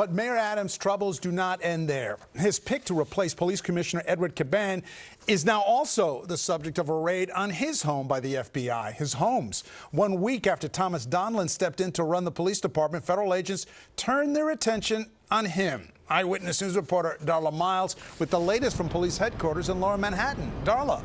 But Mayor Adams' troubles do not end there. His pick to replace Police Commissioner Edward Caban is now also the subject of a raid on his home by the FBI. His homes. 1 week after Thomas Donlon stepped in to run the police department, federal agents turned their attention on him. Eyewitness News reporter Darla Miles with the latest from police headquarters in Lower Manhattan. Darla.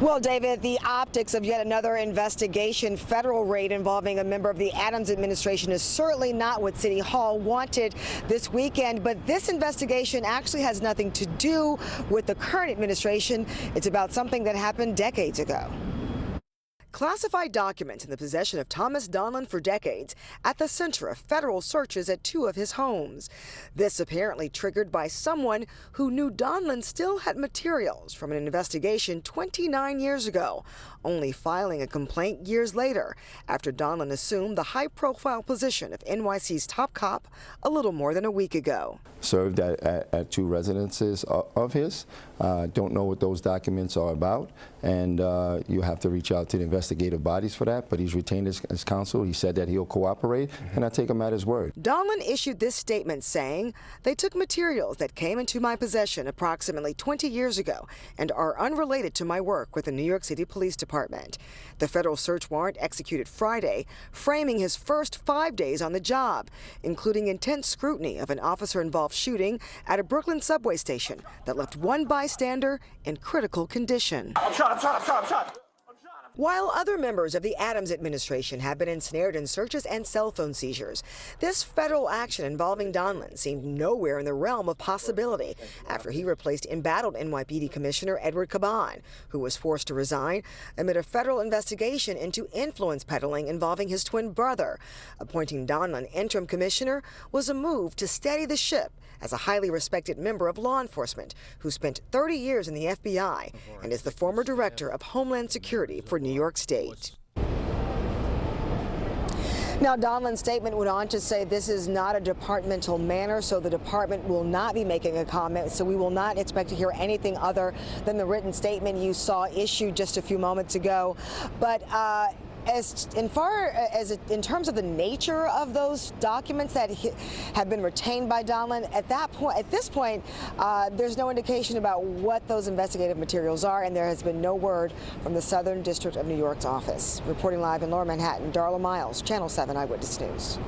Well, David, the optics of yet another investigation, federal raid involving a member of the Adams administration is certainly not what City Hall wanted this weekend. But this investigation actually has nothing to do with the current administration. It's about something that happened decades ago. Classified documents in the possession of Thomas Donlon for decades at the center of federal searches at 2 of his homes. This apparently triggered by someone who knew Donlon still had materials from an investigation 29 years ago, only filing a complaint years later after Donlon assumed the high-profile position of NYC's top cop a little more than a week ago. Served at 2 residences of his. Don't know what those documents are about, and you have to reach out to the investigative bodies for that, but he's retained his counsel. He said that he'll cooperate, and I take him at his word. Donlon issued this statement saying, "They took materials that came into my possession approximately 20 years ago and are unrelated to my work with the New York City Police Department." The federal search warrant executed Friday, framing his first 5 days on the job, including intense scrutiny of an officer-involved shooting at a Brooklyn subway station that left one bystander in critical condition. I'm shot. While other members of the Adams administration have been ensnared in searches and cell phone seizures, this federal action involving Donlon seemed nowhere in the realm of possibility after he replaced embattled NYPD Commissioner Edward Caban, who was forced to resign amid a federal investigation into influence peddling involving his twin brother. Appointing Donlon interim commissioner was a move to steady the ship as a highly respected member of law enforcement who spent 30 years in the FBI and is the former director of Homeland Security for New York State. Now, Donlon's statement went on to say this is not a departmental matter, so the department will not be making a comment, so we will not expect to hear anything other than the written statement you saw issued just a few moments ago. But in terms of the nature of those documents that have been retained by Donlon, at this point, there's no indication about what those investigative materials are, and there has been no word from the Southern District of New York's office. Reporting live in Lower Manhattan, Darla Miles, Channel 7 Eyewitness News.